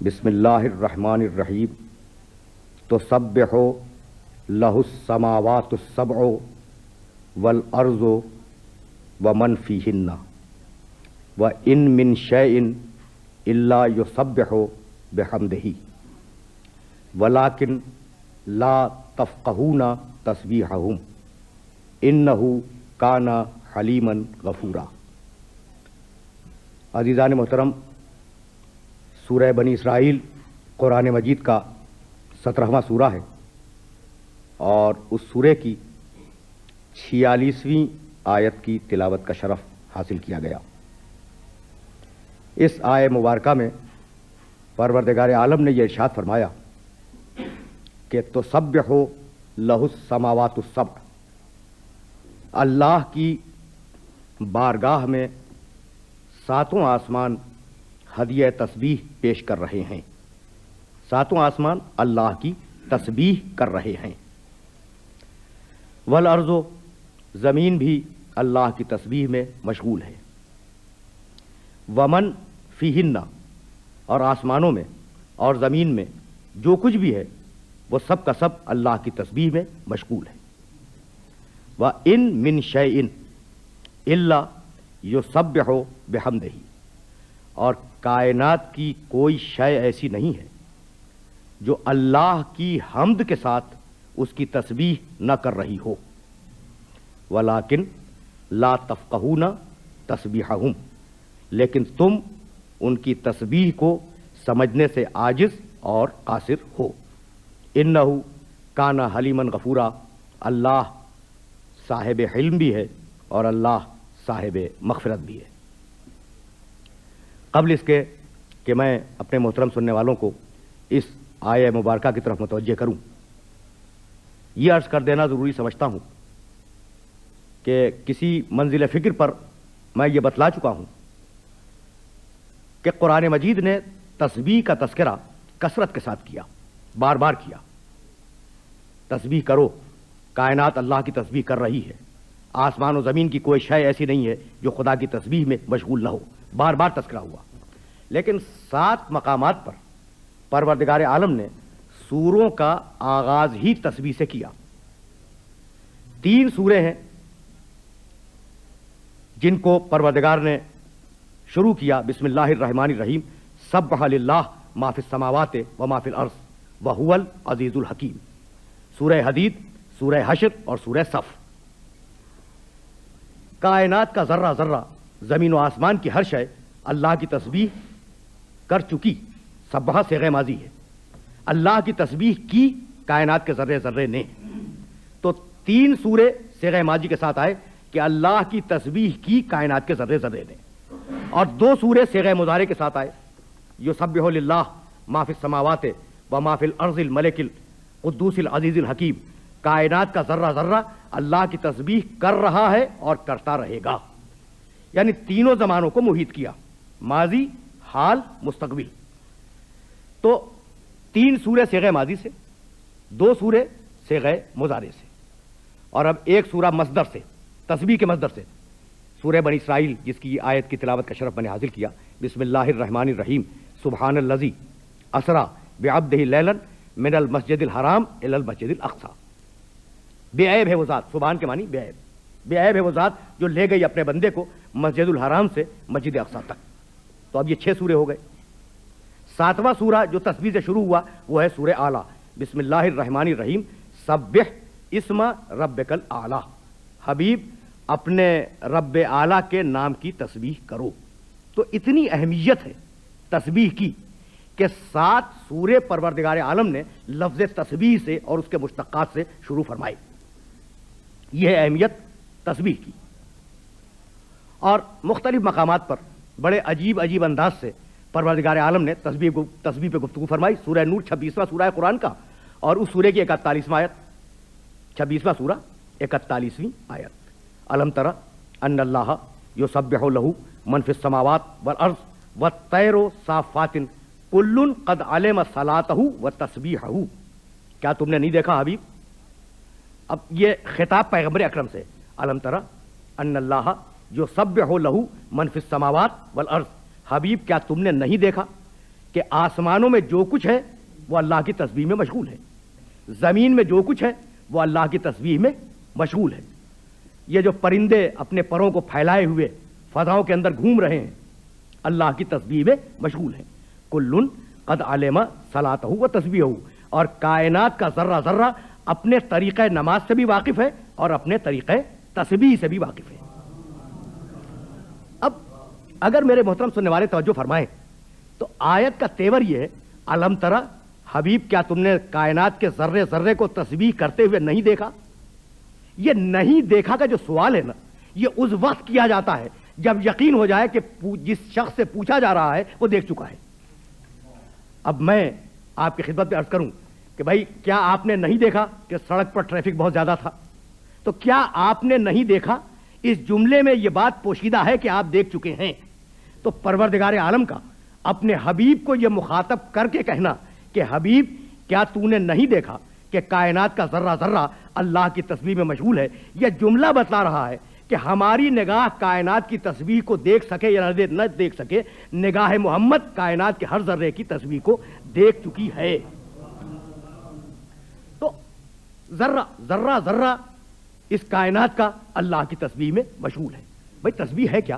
بسم اللہ الرحمن الرحیم تسبح لہ السماوات السبع والارض ومن فیہن وان من شیء الا یسبح بحمدہ ولکن لا تفقہون تسبیحہم انہ کان حلیما غفورا۔ عزیزان محترم، سورہ بنی اسرائیل قرآن مجید کا 17واں سورہ ہے اور اس سورے کی 46ویں آیت کی تلاوت کا شرف حاصل کیا گیا۔ اس آیہ مبارکہ میں پروردگار عالم نے یہ ارشاد فرمایا کہ تسبح لہ السماوات السبع، اللہ کی بارگاہ میں ساتوں آسمان ہدیہ تسبیح پیش کر رہے ہیں۔ ساتوں آسمان اللہ کی تسبیح کر رہے ہیں۔ والارض، زمین بھی اللہ کی تسبیح میں مشغول ہے۔ ومن فیہن، اور آسمانوں میں اور زمین میں جو کچھ بھی ہے وہ سب کا سب اللہ کی تسبیح میں مشغول ہے۔ وَإِن مِّن شَيْءٍ إِلَّا يُسَبِّحُ بِحَمْدِهِ، اور کائنات کی کوئی شے ایسی نہیں ہے جو اللہ کی حمد کے ساتھ اس کی تسبیح نہ کر رہی ہو۔ وَلَٰكِن لَا تَفْقَهُونَ تَسْبِيحَهُمْ، لیکن تم ان کی تسبیح کو سمجھنے سے عاجز اور قاصر ہو۔ إِنَّهُ كَانَ حَلِيمًا غَفُورًا، اللہ صاحب حلم بھی ہے اور اللہ صاحب مغفرت بھی ہے۔ قبل اس کے کہ میں اپنے محترم سننے والوں کو اس آیہ مبارکہ کی طرف متوجہ کروں، یہ عرض کر دینا ضروری سمجھتا ہوں کہ کسی منزل فکر پر میں یہ بتلا چکا ہوں کہ قرآن مجید نے تسبیح کا تذکرہ کثرت کے ساتھ کیا، بار بار کیا۔ تسبیح کرو، کائنات اللہ کی تسبیح کر رہی ہے، آسمان و زمین کی کوئی شے ایسی نہیں ہے جو خدا کی تسبیح میں مشغول نہ ہو، بار بار تذکرہ ہوا۔ لیکن 7 مقامات پر پروردگار عالم نے سوروں کا آغاز ہی تسبیح سے کیا۔ 3 سورے ہیں جن کو پروردگار نے شروع کیا بسم اللہ الرحمن الرحیم، سبح للہ ما فی السماوات و ما فی الارض وہو العزیز الحکیم، سورہ حدید، سورہ حشر اور سورہ صف۔ کائنات کا ذرہ ذرہ، زمین و آسمان کی ہر شے اللہ کی تسبیح کر چکی۔ سبحہ صیغہ ماضی ہے، اللہ کی تسبیح کی کائنات کے ذرے ذرے نے۔ تو 3 سورے صیغہ ماضی کے ساتھ آئے کہ اللہ کی تسبیح کی کائنات کے ذرے ذرے نے، اور 2 سورے صیغہ مضارع کے ساتھ آئے، یسبح للہ ما فی السماوات و ما فی الارض الملک القدوس العزیز الحکیم، کائنات کا ذرہ ذرہ اللہ کی تسبیح کر رہا ہے اور کرتا رہے گا، یعنی تینوں زمانوں کو محیط کیا، ماضی، حال، مستقبل۔ تو 3 سورے صیغہ ماضی سے، 2 سورے صیغہ مضارع سے، اور اب ایک سورہ مصدر سے، تسبیح کے مصدر سے، سورہ بنی اسرائیل، جس کی آیت کی تلاوت کا شرف میں نے حاصل کیا۔ بسم اللہ الرحمن الرحیم، سبحان الذی اسریٰ بعبدہ لیلا من المسجد الحرام الی المسجد الاقصی۔ بے عیب ہے وہ ذات، سبحان کے معنی بے عیب، بے عیب ہے وہ ذات جو لے گئی اپنے بندے کو مسجد الحرام سے مسجد اقصی تک۔ تو اب یہ 6 سورے ہو گئے۔ 7واں سورہ جو تسبیح سے شروع ہوا وہ ہے سورہ اعلیٰ، بسم اللہ الرحمن الرحیم، سبح اسم ربک الاعلیٰ، حبیب اپنے رب اعلیٰ کے نام کی تسبیح کرو۔ تو اتنی اہمیت ہے تسبیح کی کہ 7 سورے پروردگار عالم نے لفظ تسبیح سے اور اس کے مشتقات سے شروع فرمائے۔ یہ ہے اہمیت تسبیح کی۔ اور مختلف مقامات پر بڑے عجیب عجیب انداز سے پروردگار عالم نے تسبیح پہ گفتگو فرمائی۔ سورہ نور 26واں سورہ قرآن کا، اور اس سورے کی 41واں آیت، 26واں سورہ 41ویں آیت، الم تر ان اللہ یسبح لہ من فی السماوات والارض والطیر صافات کل قد علم صلاتہ وتسبیحہ۔ کیا تم نے نہیں دیکھا حبیب؟ اب یہ خطاب پیغمبر اکرم سے، الم تر ان اللہ یسبح لہ من فی السماوات والارض، حبیب کیا تم نے نہیں دیکھا کہ آسمانوں میں جو کچھ ہے وہ اللہ کی تسبیح میں مشغول ہے، زمین میں جو کچھ ہے وہ اللہ کی تسبیح میں مشغول ہے۔ یہ جو پرندے اپنے پروں کو پھیلائے ہوئے فضاؤں کے اندر گھوم رہے ہیں اللہ کی تسبیح میں مشغول ہیں۔ کلن قد علم صلاتہ و تسبیحہ، اور کائنات کا ذرہ ذرہ اپنے طریقہ نماز سے بھی واقف ہے اور اپنے طریقہ تسبیح سے بھی واقف ہے۔ اب اگر میرے محترم سننے والے توجہ فرمائیں تو آیت کا تیور یہ ہے، الم ترى، حبیب کیا تم نے کائنات کے ذرے ذرے کو تسبیح کرتے ہوئے نہیں دیکھا؟ یہ نہیں دیکھا کا جو سوال ہے نا، یہ اس وقت کیا جاتا ہے جب یقین ہو جائے کہ جس شخص سے پوچھا جا رہا ہے وہ دیکھ چکا ہے۔ اب میں آپ کی خدمت میں عرض کروں کہ بھائی کیا آپ نے نہیں دیکھا کہ سڑک پر ٹریفک بہت زیادہ تھا؟ تو کیا آپ نے نہیں دیکھا اس جملے میں یہ بات پوشیدہ ہے کہ آپ دیکھ چکے ہیں؟ تو پروردگار عالم کا اپنے حبیب کو یہ مخاطب کر کے کہنا کہ حبیب کیا تو نے نہیں دیکھا کہ کائنات کا ذرہ ذرہ اللہ کی تسبیح میں مشغول ہے، یہ جملہ بتلا رہا ہے کہ ہماری نگاہ کائنات کی تسبیح کو دیکھ سکے یا نہ دیکھ سکے، نگاہ محمد کائنات کے ہر ذرے کی تسبیح کو دیکھ چکی ہے۔ تو ذرہ ذرہ ذرہ اس کائنات کا اللہ کی تسبیح میں مشغول ہے۔ بھائی تسبیح ہے کیا؟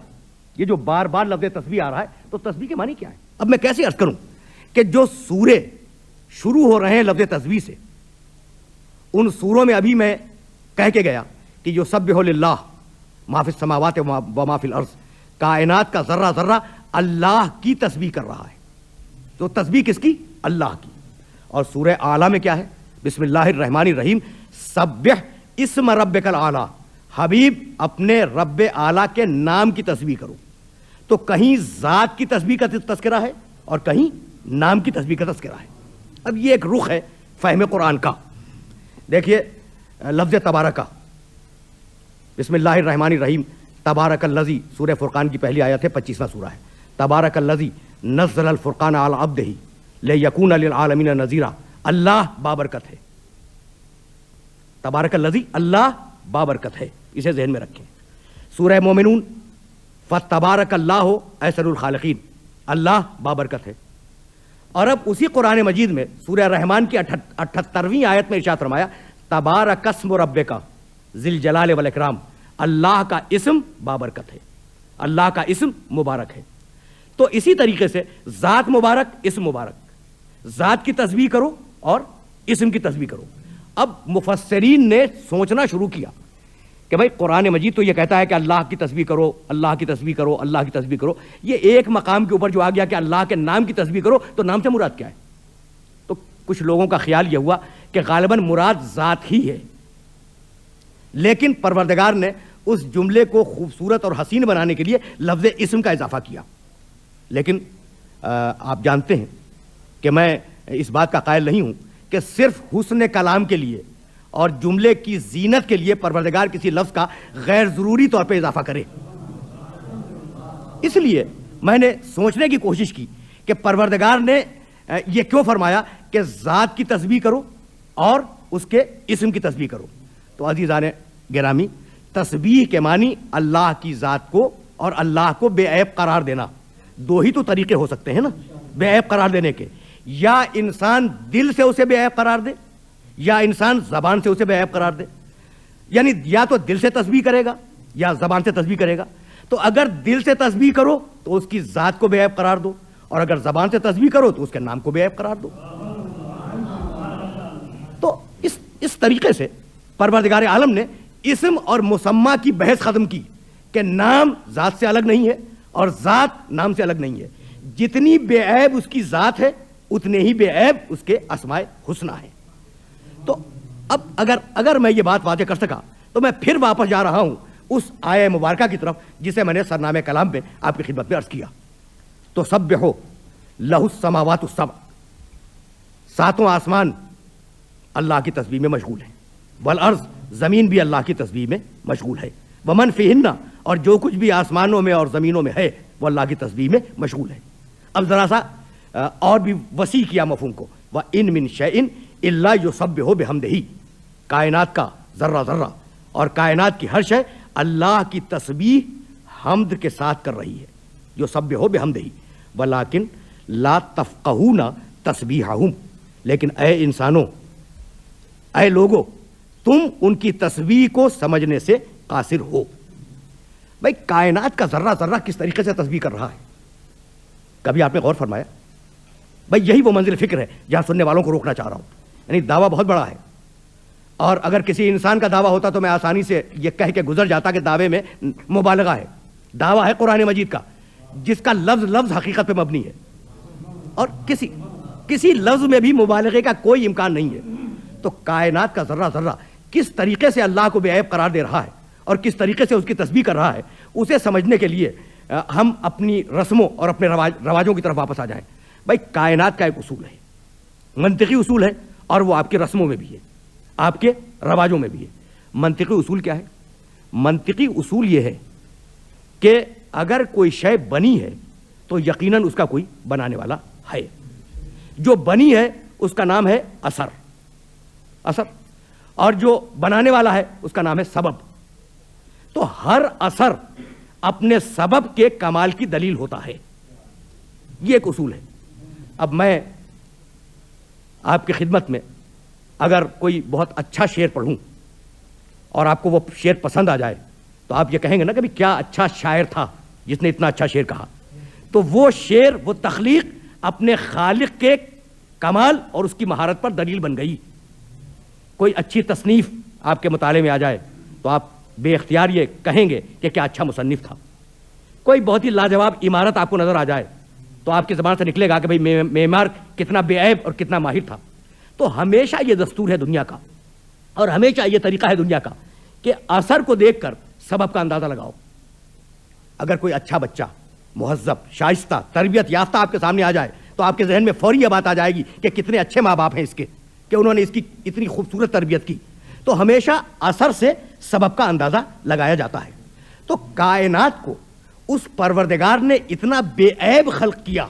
یہ جو بار بار لفظ تسبیح آ رہا ہے تو تسبیح کے معنی کیا ہے؟ اب میں کیسے عرض کروں کہ جو سورے شروع ہو رہے ہیں لفظ تسبیح سے، ان سوروں میں ابھی میں کہہ کے گیا کہ یسبح للہ ما فی السماوات و ما فی الارض، کائنات کا ذرہ ذرہ اللہ کی تسبیح کر رہا ہے۔ تو تسبیح کس کی؟ اللہ کی۔ اور سورہ اعلیٰ میں کیا ہے؟ بسم اللہ الرحمن الرحیم، سبح اسم ربک الاعلیٰ، حبیب اپنے رب اعلیٰ کے نام کی تسبیح کرو۔ تو کہیں ذات کی تسبیح کا تذکرہ ہے اور کہیں نام کی تسبیح کا تذکرہ ہے۔ اب یہ ایک رخ ہے فہم قرآن کا۔ دیکھیے لفظ تبارکہ، بسم اللہ الرحمن الرحیم، تبارک الذی، سورہ فرقان کی پہلی آیت ہے، 25واں سورہ ہے۔ تبارک الذی نزل الفرقان علی عبدہ لیکون للعالمین نذیرا، اللہ بابرکت ہے۔ تبارک الذی، اللہ بابرکت ہے، اسے ذہن میں رکھیں۔ سورہ مومنون، فتبارک اللہ احسن الخالقین، اللہ بابرکت ہے۔ اور اب اسی قرآن مجید میں سورہ رحمان کی 78ویں آیت میں ارشاد فرمایا، تبارک اسم ربک ذی الجلال والاکرام، اللہ کا اسم بابرکت ہے، اللہ کا اسم مبارک ہے۔ تو اسی طریقے سے ذات مبارک، اسم مبارک، ذات کی تسبیح کرو اور اسم کی تسبیح کرو۔ اب مفسرین نے سوچنا شروع کیا کہ بھائی قرآن مجید تو یہ کہتا ہے کہ اللہ کی تسبیح کرو، اللہ کی تسبیح کرو، اللہ کی تسبیح کرو، یہ ایک مقام کے اوپر جو آ گیا کہ اللہ کے نام کی تسبیح کرو، تو نام سے مراد کیا ہے؟ تو کچھ لوگوں کا خیال یہ ہوا کہ غالباً مراد ذات ہی ہے، لیکن پروردگار نے اس جملے کو خوبصورت اور حسین بنانے کے لیے لفظ اسم کا اضافہ کیا۔ لیکن آپ جانتے ہیں کہ میں اس بات کا قائل نہیں ہوں کہ صرف حسن کلام کے لیے اور جملے کی زینت کے لیے پروردگار کسی لفظ کا غیر ضروری طور پہ اضافہ کرے۔ اس لیے میں نے سوچنے کی کوشش کی کہ پروردگار نے یہ کیوں فرمایا کہ ذات کی تسبیح کرو اور اس کے اسم کی تسبیح کرو۔ تو عزیزان گرامی، تسبیح کے معنی اللہ کی ذات کو اور اللہ کو بے عیب قرار دینا۔ دو ہی تو طریقے ہو سکتے ہیں نا بے عیب قرار دینے کے، یا انسان دل سے اسے بے عیب قرار دے یا انسان زبان سے اسے بے عیب قرار دے، یعنی یا تو دل سے تسبیح کرے گا یا زبان سے تسبیح کرے گا۔ تو اگر دل سے تسبیح کرو تو اس کی ذات کو بے عیب قرار دو، اور اگر زبان سے تسبیح کرو تو اس کے نام کو بے عیب قرار دو۔ تو اس طریقے سے پروردگار عالم نے اسم اور مسمہ کی بحث ختم کی کہ نام ذات سے الگ نہیں ہے اور ذات نام سے الگ نہیں ہے۔ جتنی بے عیب اس کی ذات ہے اتنے ہی بے عیب اس کے اسماء حسنہ ہیں۔ تو اب اگر میں یہ بات واضح کر سکا تو میں پھر واپس جا رہا ہوں اس آیہ مبارکہ کی طرف جسے میں نے سرنامہ کلام میں آپ کی خدمت میں عرض کیا۔ تو سبحوا لہ السماوات السبع، ساتوں آسمان اللہ کی تسبیح میں مشغول ہیں، والارض، زمین بھی اللہ کی تسبیح میں مشغول ہے، ومن فیہن، اور جو کچھ بھی آسمانوں میں اور زمینوں میں ہے وہ اللہ کی تسبیح میں مشغول ہے۔ اب ذرا سا اور بھی وسیع کیا مفہوم کو، وَإِن مِّن شَيْءٍ إِلَّا يُسَبِّحُ بِحَمْدِهِ، کائنات کا ذرہ ذرہ اور کائنات کی ہر شے اللہ کی تسبیح حمد کے ساتھ کر رہی ہے، یسبح بحمدہ، ولکن لا تفقہون تسبیحہم، لیکن اے انسانوں، اے لوگوں، تم ان کی تسبیح کو سمجھنے سے قاصر ہو۔ بھائی کائنات کا ذرہ ذرہ کس طریقے سے تسبیح کر رہا ہے، کبھی آپ نے غور فرمایا؟ بھائی یہی وہ منزل فکر ہے جہاں سننے والوں کو روکنا چاہ رہا ہوں۔ یعنی دعویٰ بہت بڑا ہے، اور اگر کسی انسان کا دعویٰ ہوتا تو میں آسانی سے یہ کہہ کے گزر جاتا کہ دعوے میں مبالغہ ہے۔ دعویٰ ہے قرآن مجید کا، جس کا لفظ لفظ حقیقت پہ مبنی ہے، اور کسی لفظ میں بھی مبالغے کا کوئی امکان نہیں ہے۔ تو کائنات کا ذرہ ذرہ کس طریقے سے اللہ کو بے عیب قرار دے رہا ہے اور کس طریقے سے اس کی تسبیح کر رہا ہے، اسے سمجھنے کے لیے ہم اپنی رسموں اور اپنے رواجوں کی طرف واپس آ جائیں۔ بھائی کائنات کا ایک اصول ہے، منطقی اصول ہے، اور وہ آپ کی رسموں میں بھی ہے، آپ کے رواجوں میں بھی ہے۔ منطقی اصول کیا ہے؟ منطقی اصول یہ ہے کہ اگر کوئی شے بنی ہے تو یقیناً اس کا کوئی بنانے والا ہے۔ جو بنی ہے اس کا نام ہے اثر، اور جو بنانے والا ہے اس کا نام ہے سبب۔ تو ہر اثر اپنے سبب کے کمال کی دلیل ہوتا ہے، یہ ایک اصول ہے۔ اب میں آپ کی خدمت میں اگر کوئی بہت اچھا شعر پڑھوں اور آپ کو وہ شعر پسند آ جائے تو آپ یہ کہیں گے نا کہ کیا اچھا شاعر تھا جس نے اتنا اچھا شعر کہا۔ تو وہ شعر، وہ تخلیق اپنے خالق کے کمال اور اس کی مہارت پر دلیل بن گئی۔ کوئی اچھی تصنیف آپ کے مطالعے میں آ جائے تو آپ بے اختیار یہ کہیں گے کہ کیا اچھا مصنف تھا۔ کوئی بہت ہی لاجواب عمارت آپ کو نظر آ جائے تو آپ کی زبان سے نکلے گا کہ بھئی معمار کتنا بے عیب اور کتنا ماہر تھا۔ تو ہمیشہ یہ دستور ہے دنیا کا، اور ہمیشہ یہ طریقہ ہے دنیا کا کہ اثر کو دیکھ کر سبب کا اندازہ لگاؤ۔ اگر کوئی اچھا بچہ، مہذب، شائستہ، تربیت یافتہ آپ کے سامنے آ جائے تو آپ کے ذہن میں فوری یہ بات آ جائے گی کہ کتنے اچھے ماں باپ ہیں اس کے، کہ انہوں نے اس کی اتنی خوبصورت تربیت کی۔ تو ہمیشہ اثر سے سبب کا اندازہ لگایا جاتا ہے۔ تو کائنات کو اس پروردگار نے اتنا بے عیب خلق کیا،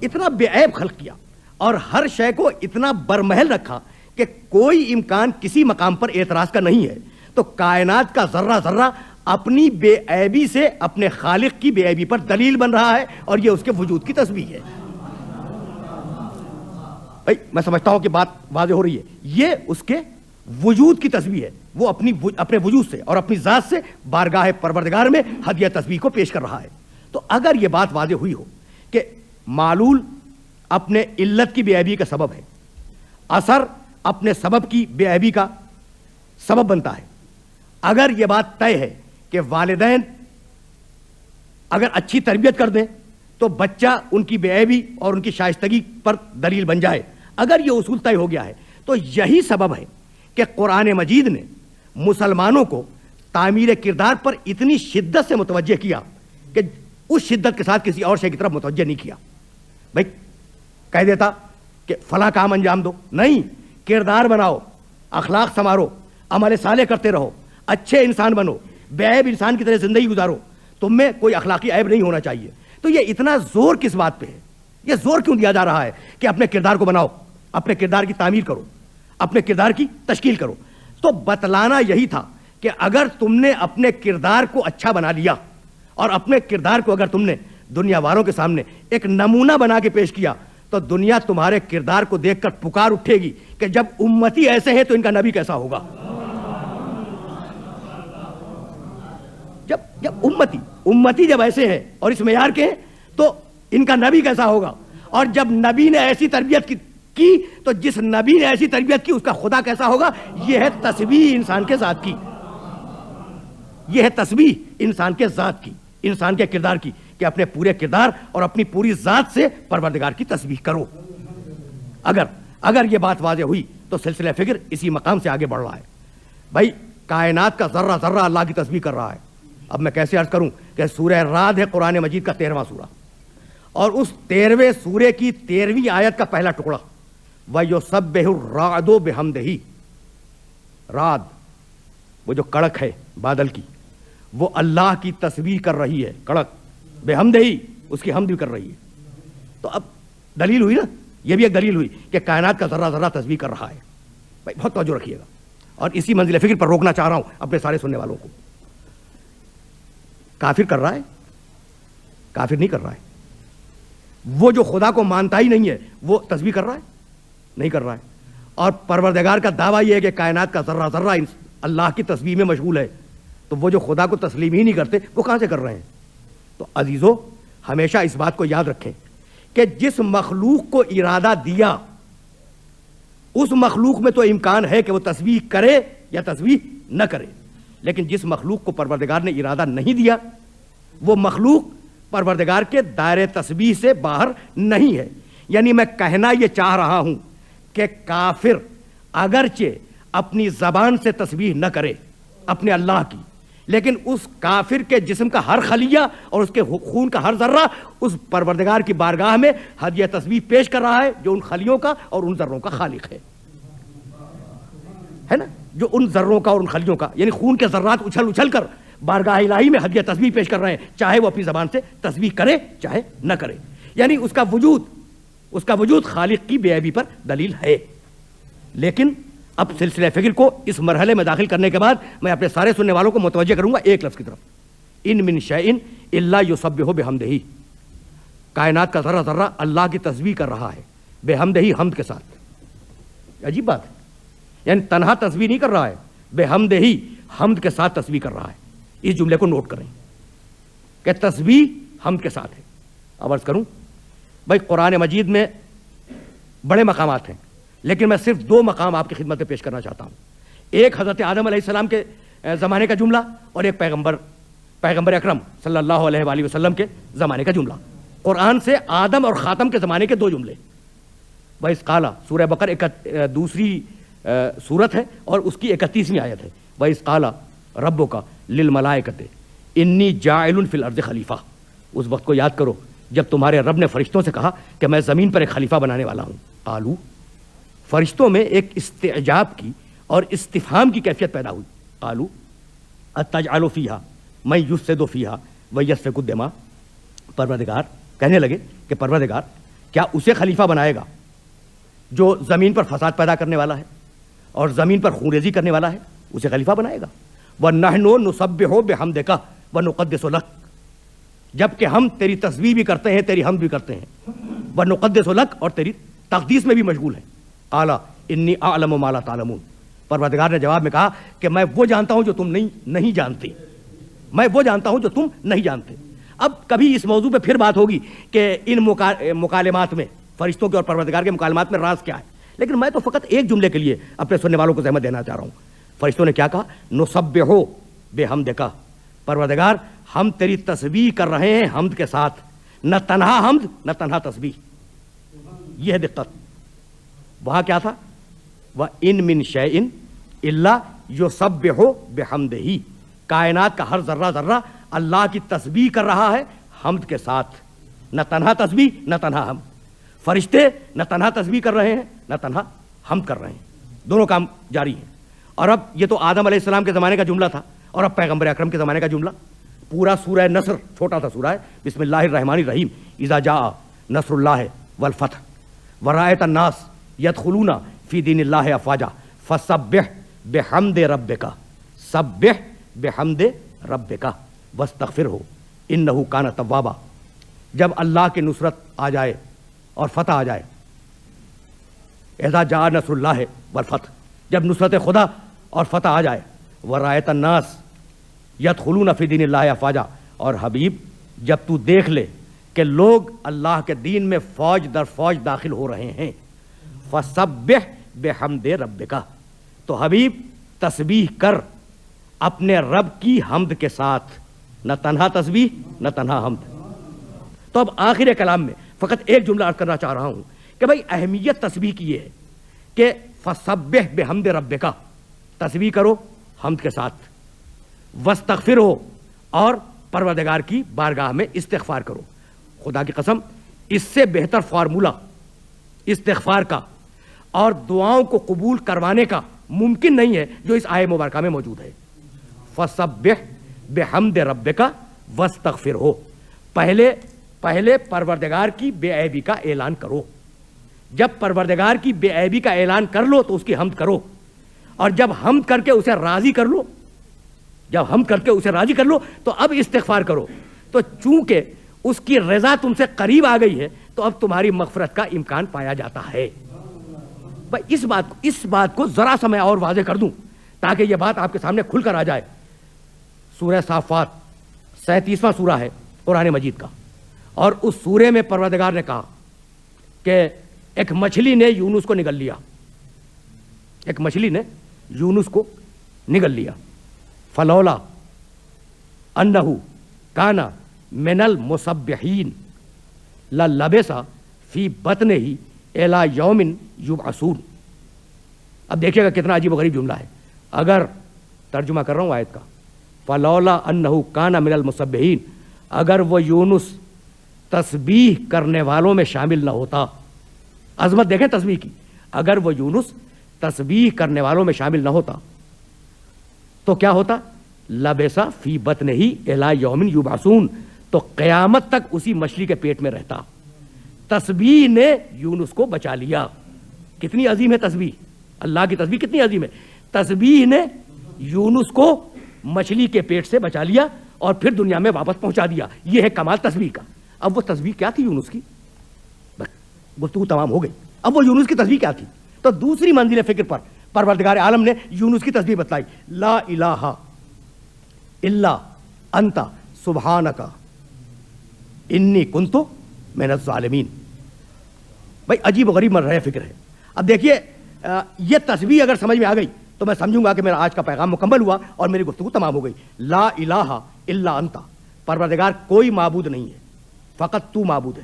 اتنا بے عیب خلق کیا، اور ہر شے کو اتنا برمحل رکھا کہ کوئی امکان کسی مقام پر اعتراض کا نہیں ہے۔ تو کائنات کا ذرہ ذرہ اپنی بے عیبی سے اپنے خالق کی بے عیبی پر دلیل بن رہا ہے، اور یہ اس کے وجود کی تسبیح ہے۔ بھائی میں سمجھتا ہوں کہ بات واضح ہو رہی ہے۔ یہ اس کے وجود کی تسبیح ہے، وہ اپنے وجود سے اور اپنی ذات سے بارگاہ پروردگار میں ہدیہ تسبیح کو پیش کر رہا ہے۔ تو اگر یہ بات واضح ہوئی ہو کہ معلول اپنے علت کی بے عیبی کا سبب ہے، اثر اپنے سبب کی بے عیبی کا سبب بنتا ہے، اگر یہ بات طے ہے کہ والدین اگر اچھی تربیت کر دیں تو بچہ ان کی بے عیبی اور ان کی شائستگی پر دلیل بن جائے، اگر یہ اصول طے ہو گیا ہے تو یہی سبب ہے کہ قرآن مجید نے مسلمانوں کو تعمیر کردار پر اتنی شدت سے متوجہ کیا کہ اس شدت کے ساتھ کسی اور شے کی طرف متوجہ نہیں کیا۔ بھائی کہہ دیتا کہ فلاں کام انجام دو، نہیں، کردار بناؤ، اخلاق سنوارو، عمل صالح کرتے رہو، اچھے انسان بنو، بے عیب انسان کی طرح زندگی گزارو، تم میں کوئی اخلاقی عیب نہیں ہونا چاہیے۔ تو یہ اتنا زور کس بات پہ ہے؟ یہ زور کیوں دیا جا رہا ہے کہ اپنے کردار کو بناؤ، اپنے کردار کی تعمیر کرو، اپنے کردار کی تشکیل کرو؟ تو بتلانا یہی تھا کہ اگر تم نے اپنے کردار کو اچھا بنا لیا اور اپنے کردار کو اگر تم نے دنیا والوں کے سامنے ایک نمونہ بنا کے پیش کیا تو دنیا تمہارے کردار کو دیکھ کر پکار اٹھے گی کہ جب امتی ایسے ہیں تو ان کا نبی کیسا ہوگا۔ جب امتی جب ایسے ہیں اور اس معیار کے ہیں تو ان کا نبی کیسا ہوگا۔ اور جب نبی نے ایسی تربیت کی تو جس نبی نے ایسی تربیت کی اس کا خدا کیسا ہوگا۔ یہ ہے تسبیح انسان کے ذات کی، یہ ہے تسبیح انسان کے ذات کی، انسان کے کردار کی، کہ اپنے پورے کردار اور اپنی پوری ذات سے پروردگار کی تسبیح کرو۔ اگر یہ بات واضح ہوئی تو سلسلہ فکر اسی مقام سے آگے بڑھ رہا ہے۔ بھائی کائنات کا ذرہ ذرہ اللہ کی تسبیح کر رہا ہے۔ اب میں کیسے عرض کروں کہ سورہ رعد ہے قرآن مجید کا 13واں سورہ، اور اس 13ویں سورے کی 13ویں آیت کا پہلا ٹکڑا وَيُسَبِّحُ الرَّعْدُ بِحَمْدِهِ، رعد وہ جو کڑک ہے بادل کی، وہ اللہ کی تسبیح کر رہی ہے، کڑک بحمدہی، اس کی حمد بھی کر رہی ہے۔ تو اب دلیل ہوئی نا، یہ بھی ایک دلیل ہوئی کہ کائنات کا ذرہ ذرہ تسبیح کر رہا ہے۔ بھائی بہت توجہ رکھیے گا، اور اسی منزل فکر پر روکنا چاہ رہا ہوں اپنے سارے سننے والوں کو۔ کافر کر رہا ہے؟ کافر نہیں کر رہا ہے، وہ جو خدا کو مانتا ہی نہیں ہے وہ تسبیح کر رہا ہے؟ نہیں کر رہا ہے. اور پروردگار کا دعویٰ یہ ہے کہ کائنات کا ذرہ ذرہ اللہ کی تسبیح میں مشغول ہے. تو وہ جو خدا کو تسلیم ہی نہیں کرتے وہ کہاں سے کر رہے ہیں؟ تو عزیزو ہمیشہ اس بات کو یاد رکھیں کہ جس مخلوق کو ارادہ دیا اس مخلوق میں تو امکان ہے کہ وہ تسبیح کرے یا تسبیح نہ کرے، لیکن جس مخلوق کو پروردگار نے ارادہ نہیں دیا وہ مخلوق پروردگار کے دائرے تسبیح سے باہر نہیں ہے. یعنی میں کہنا یہ چاہ رہا ہوں کہ کافر اگرچہ اپنی زبان سے تسبیح نہ کرے اپنے اللہ کی، لیکن اس کافر کے جسم کا ہر خلیہ اور اس کے خون کا ہر ذرہ اس پروردگار کی بارگاہ میں ہدیہ تسبیح پیش کر رہا ہے جو ان خلیوں کا اور ان ذروں کا خالق ہے نا، جو ان ذروں کا اور ان خلیوں کا، یعنی خون کے ذرات اچھل اچھل کر بارگاہ الہی میں ہدیہ تسبیح پیش کر رہے ہیں، چاہے وہ اپنی زبان سے تسبیح کرے چاہے نہ کرے. یعنی اس کا وجود خالق کی بے عیبی پر دلیل ہے. لیکن اب سلسلہ فکر کو اس مرحلے میں داخل کرنے کے بعد میں اپنے سارے سننے والوں کو متوجہ کروں گا ایک لفظ کی طرف، ان من شیء الا یسبح بحمدہ. کائنات کا ذرہ ذرہ اللہ کی تسبیح کر رہا ہے بحمدہ، حمد کے ساتھ. عجیب بات ہے، یعنی تنہا تسبیح نہیں کر رہا ہے، بحمدہ حمد کے ساتھ تسبیح کر رہا ہے. اس جملے کو نوٹ کریں کہ تسبیح حمد کے ساتھ ہے. اب عرض کروں بھائی قرآن مجید میں بڑے مقامات ہیں، لیکن میں صرف 2 مقام آپ کی خدمت میں پیش کرنا چاہتا ہوں. ایک حضرت آدم علیہ السلام کے زمانے کا جملہ اور ایک پیغمبر اکرم صلی اللہ علیہ وآلہ وسلم کے زمانے کا جملہ. قرآن سے آدم اور خاتم کے زمانے کے 2 جملے. وَإِذْ قَالَ سورہ بقرہ دوسری سورت ہے اور اس کی 31ویں آیت ہے. وَإِذْ قَالَ رَبُّكَ لِلْمَلَائِكَةِ إِنِّي جَاعِلٌ فِي الْأَرْضِ خلیفہ. اس وقت کو یاد کرو جب تمہارے رب نے فرشتوں سے کہا کہ میں زمین پر ایک خلیفہ بنانے والا ہوں. قالو، فرشتوں میں ایک استعجاب کی اور استفہام کی کیفیت پیدا ہوئی. قالو اتجعل فیہا من یفسد فیہا ویسفک الدماء. پروردگار کہنے لگے کہ پروردگار کیا اسے خلیفہ بنائے گا جو زمین پر فساد پیدا کرنے والا ہے اور زمین پر خونریزی کرنے والا ہے؟ اسے خلیفہ بنائے گا. وَنَحْنُ نُسَبِّحُ بِحَمْدِكَ وَنُقَدِّسُ لَكَ. جبکہ ہم تیری تسبیح بھی کرتے ہیں، تیری حمد بھی کرتے ہیں. وَنُقَدِّسُ لَكَ، اور تیری تقدیس میں بھی مشغول ہیں. قَالَ إِنِّي أَعْلَمُ مَا لَا تَعْلَمُونَ. پروردگار نے جواب میں کہا کہ میں وہ جانتا ہوں جو تم نہیں جانتے. میں وہ جانتا ہوں جو تم نہیں جانتے. اب کبھی اس موضوع پہ پھر بات ہوگی کہ ان مکالمات میں، فرشتوں کے اور پروردگار کے مکالمات میں راز کیا ہے، لیکن میں تو فقط ایک جملے کے لیے اپنے سننے والوں کو زحمت دینا چاہ رہا ہوں. فرشتوں نے کیا کہا؟ نسبح بحمدک. پروردگار ہم تیری تسبیح کر رہے ہیں حمد کے ساتھ، نہ تنہا حمد نہ تنہا تسبیح. یہ ہے دقت. وہاں کیا تھا؟ وَإِن مِّن شَيْءٍ إِلَّا يُسَبِّحُ بِحَمْدِهِ. کائنات کا ہر ذرہ ذرہ اللہ کی تسبیح کر رہا ہے حمد کے ساتھ، نہ تنہا تسبیح نہ تنہا حمد. فرشتے نہ تنہا تسبیح کر رہے ہیں نہ تنہا حمد کر رہے ہیں، دونوں کام جاری ہیں. اور اب یہ تو آدم علیہ السلام کے زمانے کا جملہ تھا، اور اب پیغمبر اکرم کے زمانے کا جملہ. پورا سورہ نصر، چھوٹا سا سورہ ہے، بسم اللہ الرحمن الرحیم. اذا جاء نصر اللہ والفتح ورأیت الناس یدخلون فی دین اللہ افواجا فسبح بحمد ربک. سبح بحمد ربک واستغفرہ انہ کان توابا. جب اللہ کی نصرت آ جائے اور فتح آ جائے، اذا جاء نصر اللہ والفتح، جب نصرت خدا اور فتح آ جائے، ورأیت الناس یدخلون فی دین اللہ افواجا، اور حبیب جب تو دیکھ لے کہ لوگ اللہ کے دین میں فوج در فوج داخل ہو رہے ہیں، فسبح بحمد ربک، تو حبیب تسبیح کر اپنے رب کی حمد کے ساتھ، نہ تنہا تسبیح نہ تنہا حمد. تو اب آخر کلام میں فقط ایک جملہ عرض کرنا چاہ رہا ہوں کہ بھائی اہمیت تسبیح کی یہ ہے کہ فسبح بحمد ربک، تسبیح کرو حمد کے ساتھ، واستغفرہ، اور پروردگار کی بارگاہ میں استغفار کرو. خدا کی قسم اس سے بہتر فارمولہ استغفار کا اور دعاؤں کو قبول کروانے کا ممکن نہیں ہے جو اس آیہ مبارکہ میں موجود ہے. فسبح بحمد ربک واستغفرہ. پہلے پروردگار کی بے عیبی کا اعلان کرو. جب پروردگار کی بے عیبی کا اعلان کر لو تو اس کی حمد کرو، اور جب حمد کر کے اسے راضی کر لو، تو اب استغفار کرو. تو چونکہ اس کی رضا تم سے قریب آ گئی ہے تو اب تمہاری مغفرت کا امکان پایا جاتا ہے. بھائی اس بات کو ذرا سا میں اور واضح کر دوں تاکہ یہ بات آپ کے سامنے کھل کر آ جائے. سورہ صافات 37واں سورہ ہے قرآن مجید کا, اور اس سورے میں پروردگار نے کہا کہ ایک مچھلی نے یونس کو نگل لیا, ایک مچھلی نے یونس کو نگل لیا. فلولا انہو کانا من المسبحین للبث فی بطنہ الی یوم یبعثون. اب دیکھیے گا کتنا عجیب و غریب جملہ ہے. اگر ترجمہ کر رہا ہوں آیت کا, فلولا انہو کانا من المسبحین, اگر وہ یونس تسبیح کرنے والوں میں شامل نہ ہوتا. عظمت دیکھیں تسبیح کی. اگر وہ یونس تسبیح کرنے والوں میں شامل نہ ہوتا تو کیا ہوتا؟ لبث فی بطنہ الی یوم یبعثون, تو قیامت تک اسی مچھلی کے پیٹ میں رہتا. تسبیح نے یونس کو بچا لیا. کتنی عظیم ہے تسبیح, اللہ کی تسبیح کتنی عظیم ہے. تسبیح نے یونس کو مچھلی کے پیٹ سے بچا لیا اور پھر دنیا میں واپس پہنچا دیا. یہ ہے کمال تسبیح کا. اب وہ تسبیح کیا تھی یونس کی؟ گفتگو تمام ہو گئی. اب وہ یونس کی تسبیح کیا تھی؟ تو دوسری منزل فکر پر پروردگار عالم نے یونس کی تسبیح بتلائی. لا الہ الا انت سبحانک انی کنت من الظالمین. بھائی عجیب و غریب مرحلہ فکر ہے. اب دیکھیے یہ تسبیح اگر سمجھ میں آ گئی تو میں سمجھوں گا کہ میرا آج کا پیغام مکمل ہوا اور میری گفتگو تمام ہو گئی. لا الہ الا انت, پروردگار کوئی معبود نہیں ہے, فقط تو معبود ہے.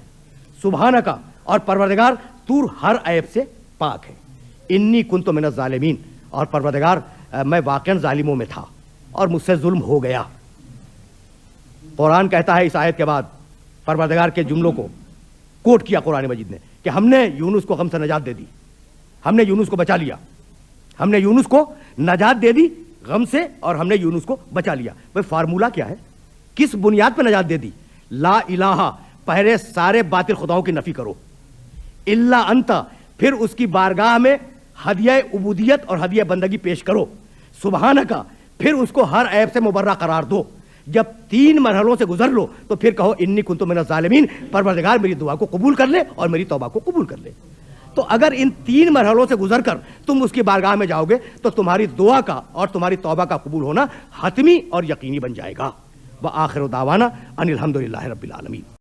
سبحانک, اور پروردگار تو ہر عیب سے پاک ہے. انی کنت من الظالمین, اور پروردگار میں واقعاً ظالموں میں تھا اور مجھ سے ظلم ہو گیا. قرآن کہتا ہے اس آیت کے بعد پروردگار کے جملوں کو کوٹ کیا قرآن مجید نے کہ ہم نے یونس کو غم سے نجات دے دی, ہم نے یونس کو بچا لیا, ہم نے یونس کو نجات دے دی غم سے, اور ہم نے یونس کو بچا لیا. بھائی فارمولہ کیا ہے, کس بنیاد پہ نجات دے دی؟ لا الہ, پہلے سارے باطل خداؤں کی نفی کرو. الا انت, پھر اس کی بارگاہ میں ہدیہ عبودیت اور ہدیہ بندگی پیش کرو. سبحانک, پھر اس کو ہر عیب سے مبرہ قرار دو. جب 3 مرحلوں سے گزر لو تو پھر کہو انی کنت من الظالمین, پروردگار میری دعا کو قبول کر لے اور میری توبہ کو قبول کر لے. تو اگر ان 3 مرحلوں سے گزر کر تم اس کی بارگاہ میں جاؤ گے تو تمہاری دعا کا اور تمہاری توبہ کا قبول ہونا حتمی اور یقینی بن جائے گا. وآخر دعوانا ان الحمدللہ رب العالمین.